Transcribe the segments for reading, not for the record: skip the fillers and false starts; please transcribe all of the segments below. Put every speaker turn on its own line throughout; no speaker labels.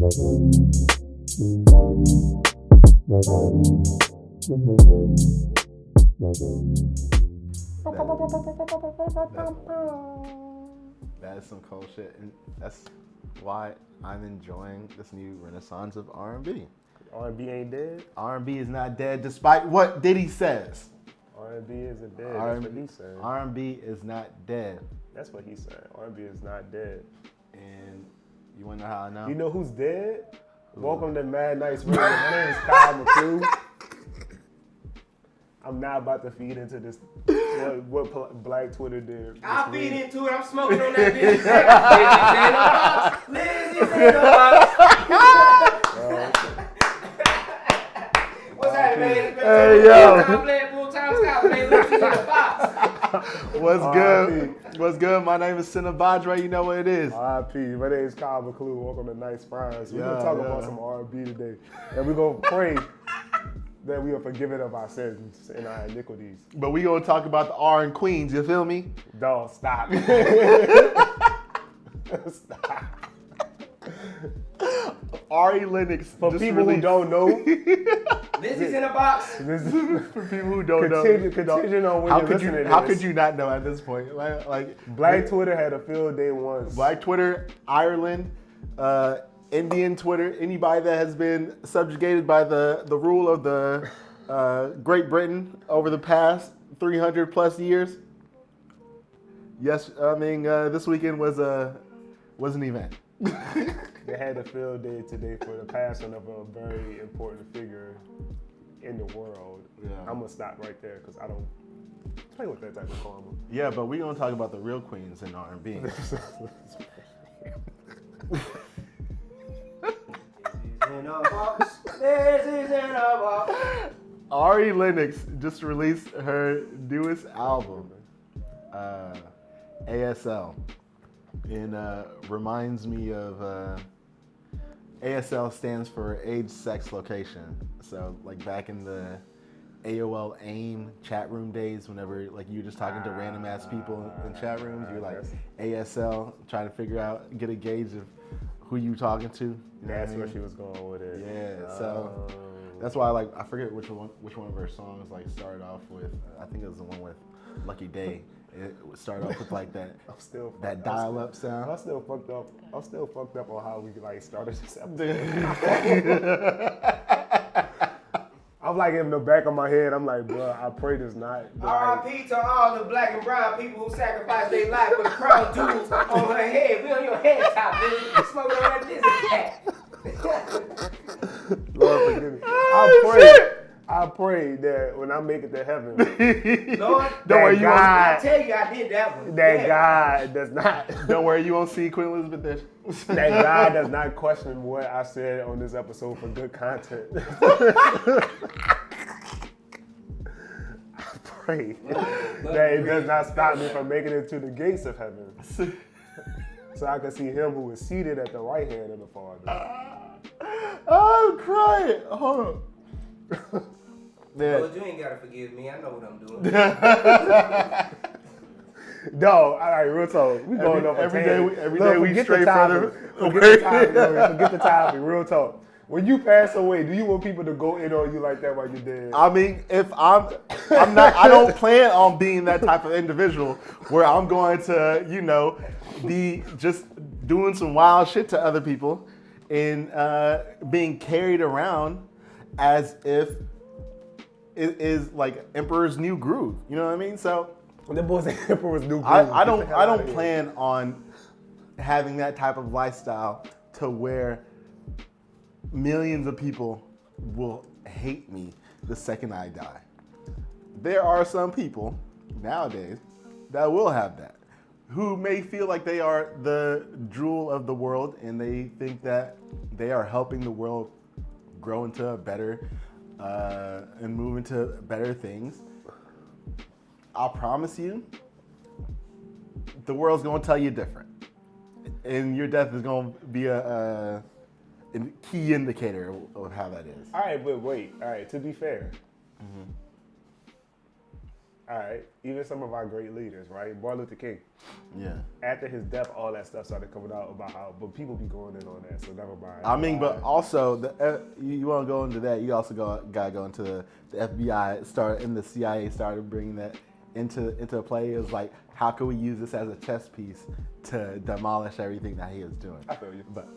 That is some cold shit, and that's why I'm enjoying this new renaissance of R&B.
R&B ain't dead.
R&B is not dead, despite what Diddy says.
R&B isn't dead. That's what he's saying.
R&B is not dead.
That's what he's saying. R&B is not dead.
And you wanna know how I know?
You know who's dead? Ooh. Welcome to Mad Nights Radio. My name is Kyle McClue. I'm not about to feed into this. What Black Twitter did.
I'll feed into it. I'm smoking on that bitch. Lizzie's in the box. What's happening, man?
Hey, yo.
Full-time style, man. Lizzie's in the box.
What's good? What's good? My name is Cinebadre. You know what it is.
R.I.P. My name is Kyle McClue. Welcome to Nice Fries. We're going to talk about some R&B today. And we're going to pray that we are forgiven of our sins and our iniquities.
But we gonna talk about the R and Queens, you feel me?
Dog, stop. Stop.
Ari Lennox.
For people who don't know.
Lizzie's in a box.
For people who don't know.
Contingent on when you're listening to this.
How could you not know at this point? Like
Black Twitter had a field day once.
Black Twitter, Ireland, Indian Twitter, anybody that has been subjugated by the rule of the Great Britain over the past 300 plus years. Yes, I mean this weekend was an event.
They had a field day today for the passing of a very important figure in the world. Yeah. I'm gonna stop right there because I don't play with that type of karma.
Yeah, but we're gonna talk about the real queens in R&B. Ari Lennox just released her newest album, ASL, and reminds me of ASL stands for age, sex, location. So like back in the AOL AIM chat room days, whenever like you were just talking to random ass people in chat rooms, you're like ASL, trying to figure out, get a gauge of who you talking to. You
That's where she was going with it.
Yeah, so that's why I forget which one of her songs like started off with. I think it was the one with Lucky Day. It started off with like that that dial-up sound.
I'm still fucked up on how we like started this episode. I'm like in the back of my head, I'm like, bro, I pray this not.
R.I.P. to all the black and brown people who sacrificed their life for the crown jewels on her head. We on your head top, bitch. You smoking on that Lizzie cat.
Lord forgive me. I pray that when I make it to heaven,
Lord,
don't worry,
I tell you, I did that one.
That God does not.
Don't worry, you won't see Queen Elizabeth there.
That God does not question what I said on this episode for good content. I pray that it does not stop me from making it to the gates of heaven, so I can see Him who is seated at the right hand of the Father.
I'm crying. Hold on.
Lord, you ain't gotta forgive me. I know what I'm doing.
Dog, all right, real talk. We going up
every day we stray further.
Forget the topic. Real talk. When you pass away, do you want people to go in on you like that while you're dead?
I mean, if I'm not, I don't plan on being that type of individual where I'm going to, be just doing some wild shit to other people and being carried around as if it is like Emperor's New Groove. You know what I mean? So
the boys say Emperor's New Groove.
I don't plan on having that type of lifestyle to where millions of people will hate me the second I die. There are some people nowadays that will have that, who may feel like they are the jewel of the world and they think that they are helping the world grow into a better and move into better things. I'll promise you, the world's gonna tell you different. And your death is gonna be a key indicator of how that is.
All right, but wait. All right, to be fair, all right, even some of our great leaders, right? Martin Luther King.
Yeah.
After his death, all that stuff started coming out about how, but people be going in on that, so never mind.
I mean, but also, you want to go into that, you also got to go into the FBI and the CIA started bringing that into play. It was like, how can we use this as a chess piece to demolish everything that he is doing?
I feel you.
But,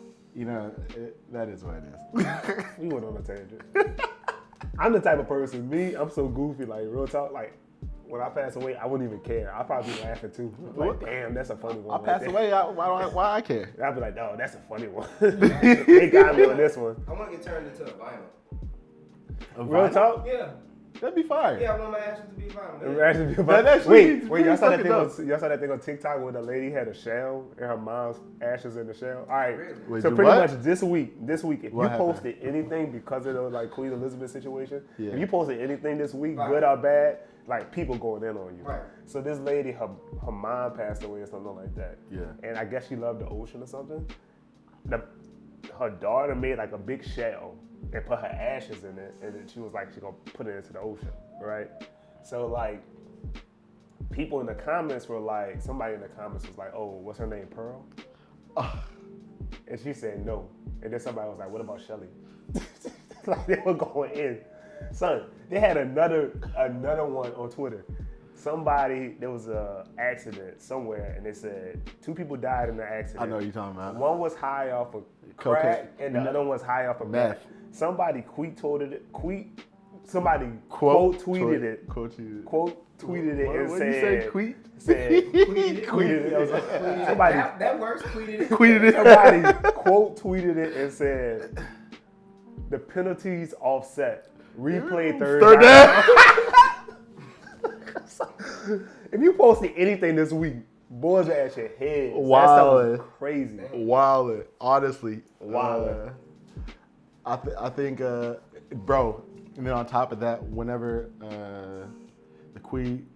that is what it is.
We went on a tangent. I'm the type of person, I'm so goofy, like, real talk, like, when I pass away, I wouldn't even care. I'd probably be laughing too. Like, damn, that's a funny one.
I pass away, why I care?
I'd be like, no, that's a funny one. They got me on this one.
I want to get turned into a vinyl.
Real talk?
Yeah.
That'd be fire.
Yeah, I want my ashes to be vinyl.
Wait, y'all saw that thing on TikTok where the lady had a shell and her mom's ashes in the shell? All right.
Really?
Wait,
So pretty much this week, if
What
you
happened?
posted anything because of the like Queen Elizabeth situation,
Yeah.
if you posted anything this week,
Right.
good or bad, like people going in on you.
Right.
So this lady, her mom passed away or something like that.
Yeah.
And I guess she loved the ocean or something. Her daughter made like a big shell and put her ashes in it, and then she was like, she gonna put it into the ocean, right? So like, people in the comments were like, somebody in the comments was like, oh, what's her name, Pearl? And she said no. And then somebody was like, what about Shelly? Like they were going in. Son, they had another one on Twitter. There was a accident somewhere, and they said 2 people died in the accident.
I know what you're talking about.
One was high off of crack, and the other one was high off of meth. Somebody quote tweeted it and
What
said,
you say, tweet?
tweeted it. I was like, somebody
That works. Tweeted it.
somebody quote tweeted it and said, the penalties offset. Replay third down. If you posted anything this week, boys are at your head.
Wow.
That stuff was crazy.
Wildin', honestly.
Wildin'.
I think, bro, and then on top of that, whenever the queen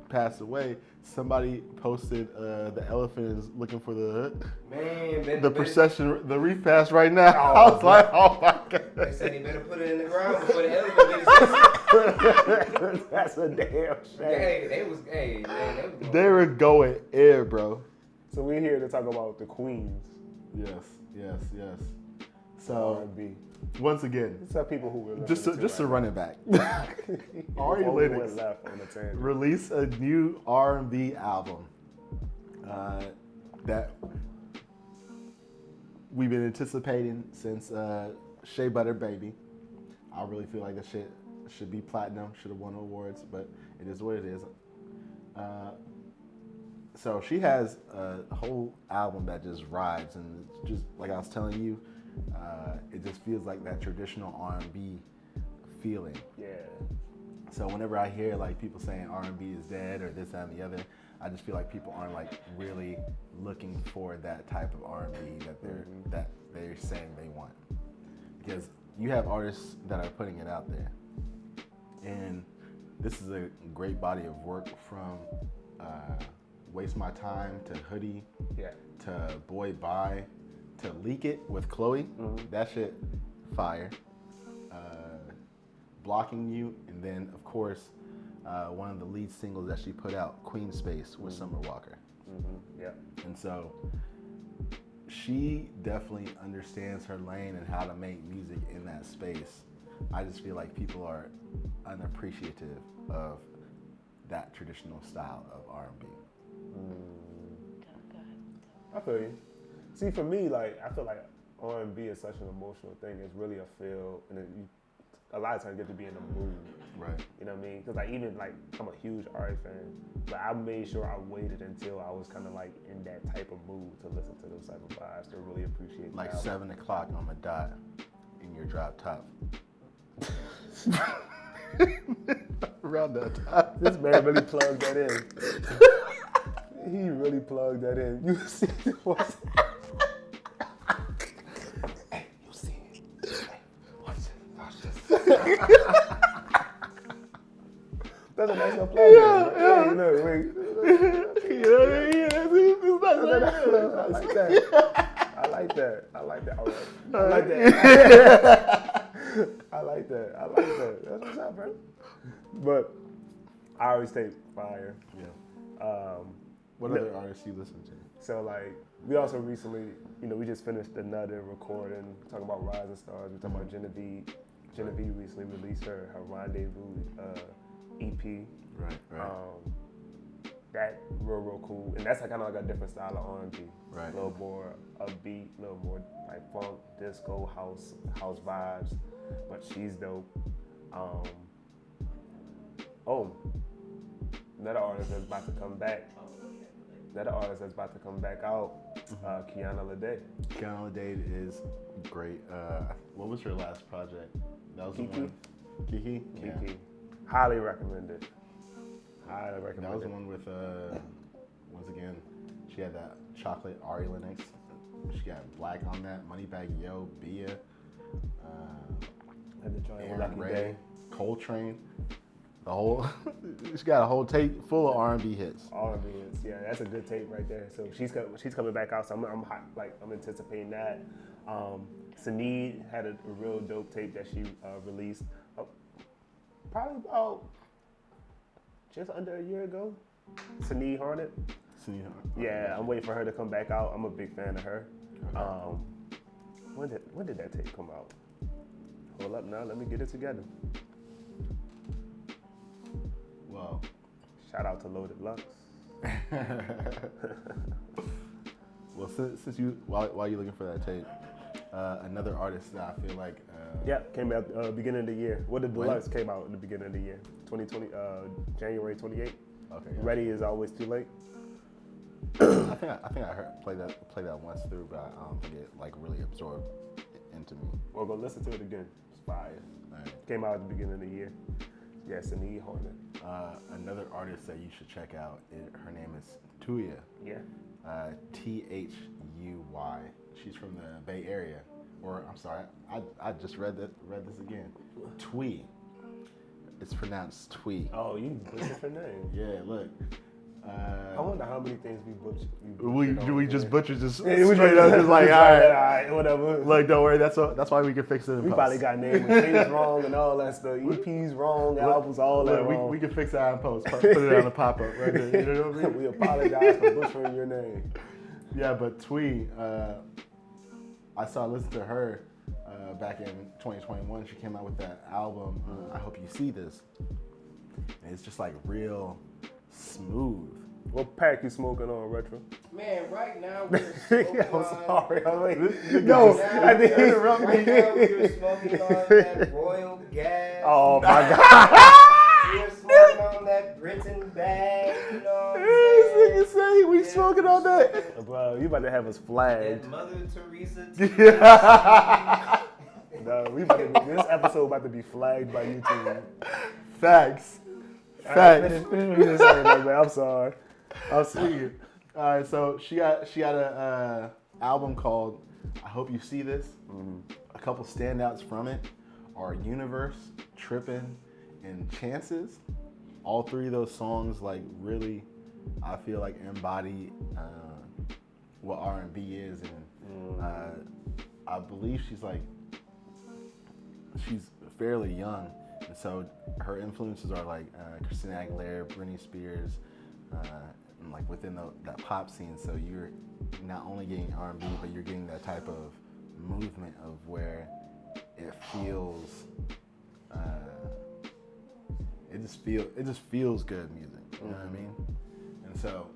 passed away, somebody posted the elephant is looking for the procession, the reef pass right now. I was like, oh my god.
They said he better put it in the ground before the elephant gets it.
That's a damn shame.
They was
They were going air, bro.
So we're here to talk about the queens.
Yes. So
R&B.
once again,
These are people who were
just to run it back. Ari Lennox
left on the tangent.
released a new R&B album that we've been anticipating since Shea Butter Baby. I really feel like that shit should be platinum, should have won awards, but it is what it is. So she has a whole album that just rides, and just like I was telling you, it just feels like that traditional R&B feeling.
Yeah.
So whenever I hear like people saying R&B is dead or this, that, and the other, I just feel like people aren't like really looking for that type of R&B that they're saying they want. Because you have artists that are putting it out there, and this is a great body of work from Waste My Time to Hoodie to Boy Bye to Leak It with Chloe. That shit fire. Blocking You, and then of course one of the lead singles that she put out, Queen Space, with Summer Walker.
Yeah.
And so she definitely understands her lane and how to make music in that space. I just feel like people are unappreciative of that traditional style of R&B.
I feel you. See, for me, like I feel like R&B is such an emotional thing. It's really a feel, and a lot of times you get to be in the mood.
Right.
You know what I mean? Because like even like I'm a huge Ari fan, but I made sure I waited until I was kind of like in that type of mood to listen to those type of vibes to really appreciate.
Like
the album.
7 o'clock on the dot in your drop top. Around that time.
This man really plugged that in. He really plugged that in. You see what? Hey, you see it? Hey, watch this. That's a nice little plug. Yeah. Hey, look, wait. I like that. All right. I like that. I like that. That's what's up, bro. But Ari's tape, fire.
Yeah. What other artists you listen to?
So like, we also recently, we just finished another recording talking about Rising Stars. We talking about Genevieve. Genevieve recently released her Rendezvous EP.
Right.
That real cool, and that's kind of like a different style of R&B.
Right.
A little more upbeat, a little more like funk, disco, house vibes. But she's dope. Another artist that's about to come back. Out. Kiana Lede.
Kiana Lede is great. What was her last project? That was
Kiki.
the one. Kiki. Yeah.
Kiki. Highly recommended.
That was the one with once again, she had that chocolate Ari Lennox. She got Black on that. Moneybag Yo, Bia, Aaron Ray, Coltrane. The whole she got a whole tape full of R&B hits.
R&B hits, yeah, that's a good tape right there. So she's coming back out. So I'm anticipating that. Sneed had a real dope tape that she released probably about just under a year ago. Sneed Hornet. Yeah, I'm waiting for her to come back out. I'm a big fan of her.
Okay.
When did that tape come out? Hold up now, let me get it together.
Well,
shout out to Loaded Lux.
Well, since you while you're looking for that tape, another artist that I feel like
came out beginning of the year. The Deluxe came out at the beginning of the year, 2020, January 28th.
Okay.
Ready is always too late.
I think I heard play that once through, but I don't think it like really absorbed into me.
Well, go listen to it again. It's fire.
Right.
Came out at the beginning of the year. Yes, Sneed Hornet.
Another artist that you should check out. Her name is Thuy.
Yeah.
Thuy. She's from the Bay Area, or I'm sorry, I just read this again. Twee. It's pronounced Twee.
Oh, you butchered her name.
Yeah, look.
I wonder how many things we butchered.
We just butchered just
straight
up, just like all
right, whatever.
Like, don't worry, that's why we can fix it in
We
post.
probably got names and things wrong and all that stuff. EPs wrong, albums, all that wrong.
We can fix that in post. Put it on the pop-up right there. You know what I mean?
We apologize for butchering your name.
Yeah, but Twee, I listened to her back in 2021. She came out with that album, I Hope You See This. And it's just like real smooth.
What pack you smoking on, Retro?
Man, right now we're smoking
I'm sorry.
Right now we're smoking on that Royal Gas.
Oh my God.
We're smoking on that Britain bag. You know what I'm
This nigga say we smoking on that.
Bro, you about to have us flagged.
That Mother Teresa.
No, this episode about to be flagged by YouTube.
Facts.
Finish what you just saying, man. I'm sorry.
I'll see you. All right, so she got a album called I Hope You See This. Mm-hmm. A couple standouts from it are Universe, Trippin', and Chances. All three of those songs like really, I feel like embody what R&B is, and I believe she's fairly young. And so her influences are like Christina Aguilera, Britney Spears, and like within that pop scene. So you're not only getting R&B, but you're getting that type of movement of where it feels, it just feels good music. You know what I mean? And so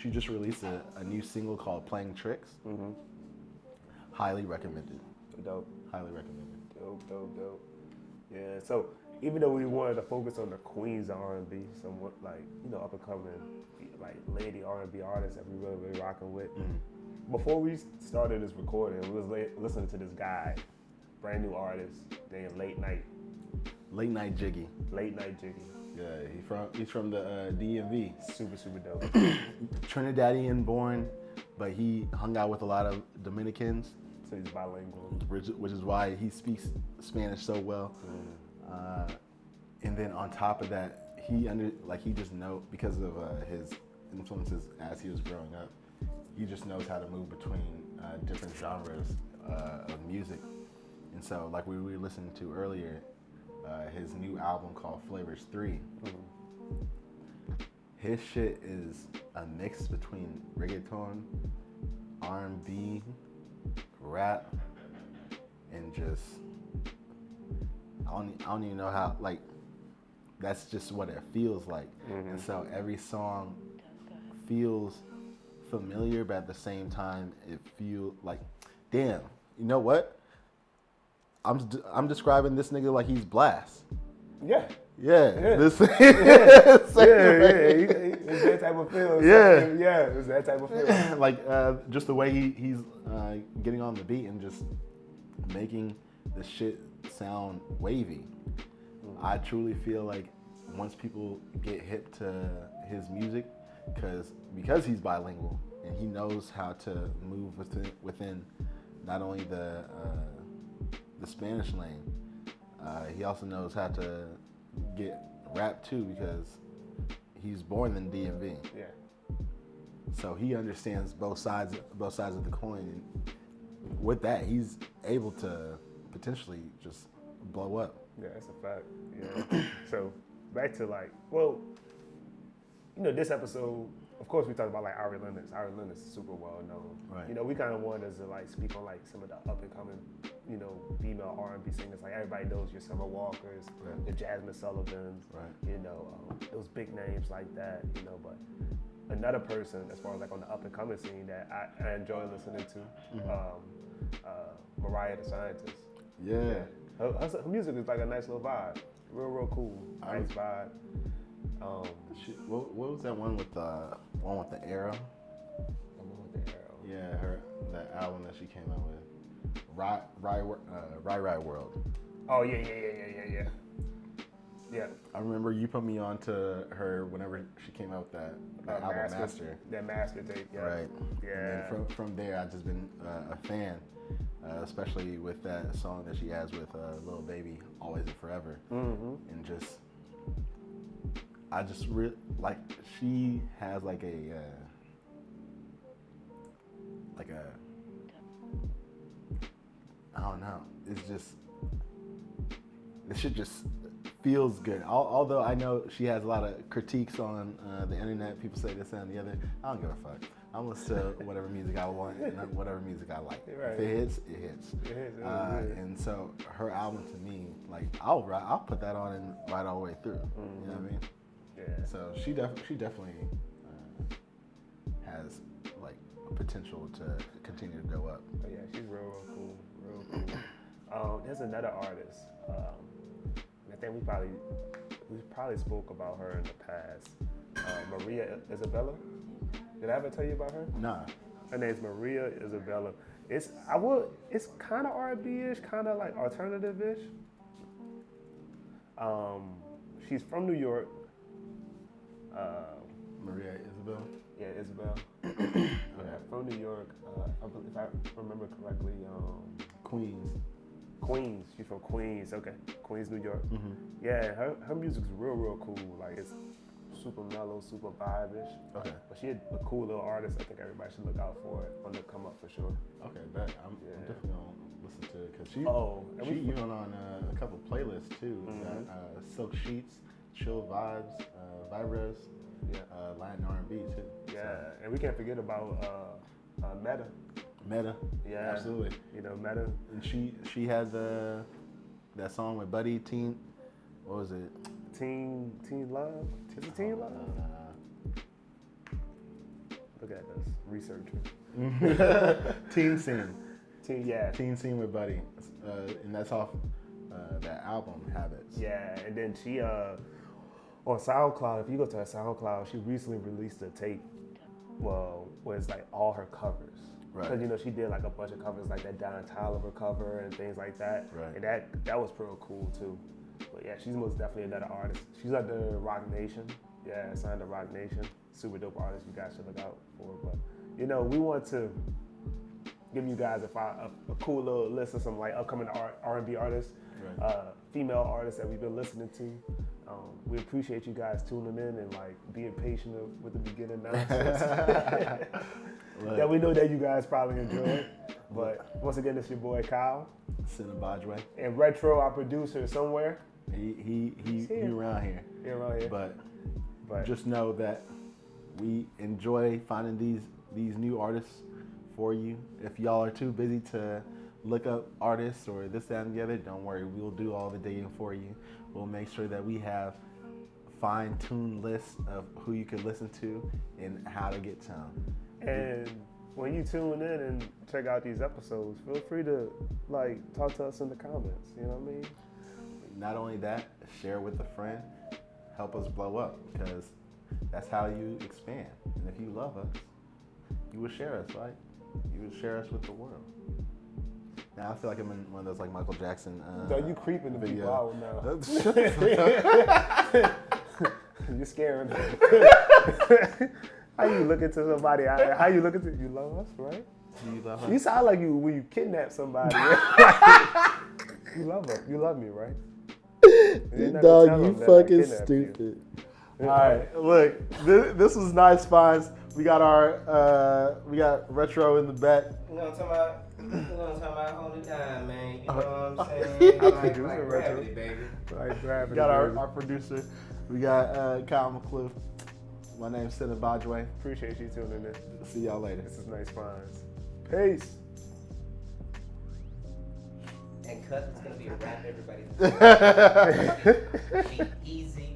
she just released a new single called "Playing Tricks." Mm-hmm. Highly recommended.
Dope.
Highly recommended.
Dope. Yeah, so even though we wanted to focus on the Queens of R&B, somewhat like, up and coming, like lady R&B artists that we really rocking with. Mm-hmm. Before we started this recording, we was listening to this guy, brand new artist named Late Night Jiggy. Yeah,
he's from the DMV.
Super dope.
Trinidadian born, but he hung out with a lot of Dominicans.
So he's bilingual.
Which is why he speaks Spanish so well. And then on top of that, he just knows, because of his influences as he was growing up, he just knows how to move between different genres of music. And so, like we were listening to earlier, his new album called Flavors 3, his shit is a mix between reggaeton, R&B, rap, and just I don't even know how, like, that's just what it feels like. And so every song feels familiar, but at the same time it feels like, damn, you know what? I'm describing this nigga like he's Blast.
Yeah.
Yeah.
It's that type of feel. It's that type of feel.
Like just the way he's getting on the beat and just making the shit sound wavy. I truly feel like once people get hip to his music, because he's bilingual and he knows how to move within not only the Spanish lane, he also knows how to get rap too, because he's born in DMV.
Yeah.
So he understands both sides of the coin, and with that, he's able to potentially just blow up.
Yeah, that's a fact. Yeah. So back to like, well, you know, this episode, of course, we talked about like Ari Lennox. Ari Lennox is super well known.
Right.
You know, we kind of wanted to like speak on like some of the up and coming, you know, female R&B singers. Like everybody knows your Summer Walkers,
Right.
the Jasmine Sullivans,
Right.
you know, those big names like that. You know, but another person as far as like on the up and coming scene that I enjoy listening to, Mariah the Scientist.
Yeah.
Her music is like a nice little vibe. Real cool. Nice vibe.
What was that one with the arrow?
The one with the arrow.
Yeah, that album that she came out with, Rye World.
Oh yeah. Yeah.
I remember you put me on to her whenever she came out with that album Master.
That Master tape. Yeah.
Right.
Yeah.
And then from there, I've just been a fan, especially with that song that she has with Lil Baby, Always and Forever, and just. I just like she has like a I don't know. It's just this shit just feels good. Although I know she has a lot of critiques on the internet. People say this and the other. I don't give a fuck. I'm listen to whatever music I want and whatever music I like.
Right.
If it hits, it hits. And so her album to me, like I'll put that on and ride all the way through. You know what I mean?
Yeah.
So she definitely has like potential to continue to go up.
Oh yeah, she's real cool. There's another artist. I think we probably spoke about her in the past. Maria Isabella. Did I ever tell you about her?
Nah.
Her name's Maria Isabella. It's kind of R&B-ish, kind of like alternative-ish. She's from New York.
Maria Isabel.
Yeah, Isabel. Yeah, from New York. If I remember correctly, Queens. She's from Queens. Okay, Queens, New York. Yeah, her music's real cool. Like it's super mellow, super vibe-ish.
Okay.
But she's a cool little artist. I think everybody should look out for it on the come up for sure.
Okay, bet. I'm definitely gonna listen to it because she even on a couple playlists too. Got Silk Sheets, Chill Vibes, Vibros, Latin R&B too.
Yeah, and we can't forget about Meta.
Meta.
Yeah,
absolutely.
You know, Meta.
And she had that song with Buddy, Teen. What was it?
Teen Love. Is it Teen Love? Look at this researcher.
Teen Scene.
Teen
Scene with Buddy, and that's off that album Habits.
Yeah, and then she on SoundCloud. If you go to her SoundCloud, she recently released a tape. Well, where it's like all her covers.
Right.
Because you know she did like a bunch of covers, like that Don Toliver cover and things like that.
Right.
And that was pretty cool too. But yeah, she's most definitely another artist. She's at the Rock Nation. Yeah, signed to Rock Nation. Super dope artist. You guys should look out for. But you know, we want to give you guys a cool little list of some like upcoming R&B artists, female artists that we've been listening to. We appreciate you guys tuning in and like being patient with the beginning nonsense that we know that you guys probably enjoy. But once again, it's your boy Kyle.
Cinnabajwe.
And Retro, our producer, somewhere.
He around here.
He around here.
But
But
just know that we enjoy finding these new artists for you. If y'all are too busy to look up artists or this, that, and the other, don't worry. We'll do all the digging for you. We'll make sure that we have fine-tuned lists of who you can listen to and how to get to them.
And when you tune in and check out these episodes, feel free to talk to us in the comments. You know what I mean?
Not only that, share with a friend. Help us blow up, because that's how you expand. And if you love us, you will share us, right? You will share us with the world. Now I feel like I'm in one of those Michael Jackson.
No, you creeping the people out now. You're scaring them. How you look into somebody? How you look into? You love us, right?
Do you love us?
You sound like when you kidnap somebody. You love us. You love me, right?
Dog, you fucking stupid. All right, look, this was nice finds. We got we got retro in the back.
You know what I'm talking about? Hold it down, man. You know what I'm saying? Like gravity, baby.
Like gravity.
We got our producer. We got Kyle McClue. My name's Sidney Bajway.
Appreciate you tuning in.
See y'all later.
This is Nice Finds. Peace.
And cut, it's gonna be a wrap, everybody. Be easy.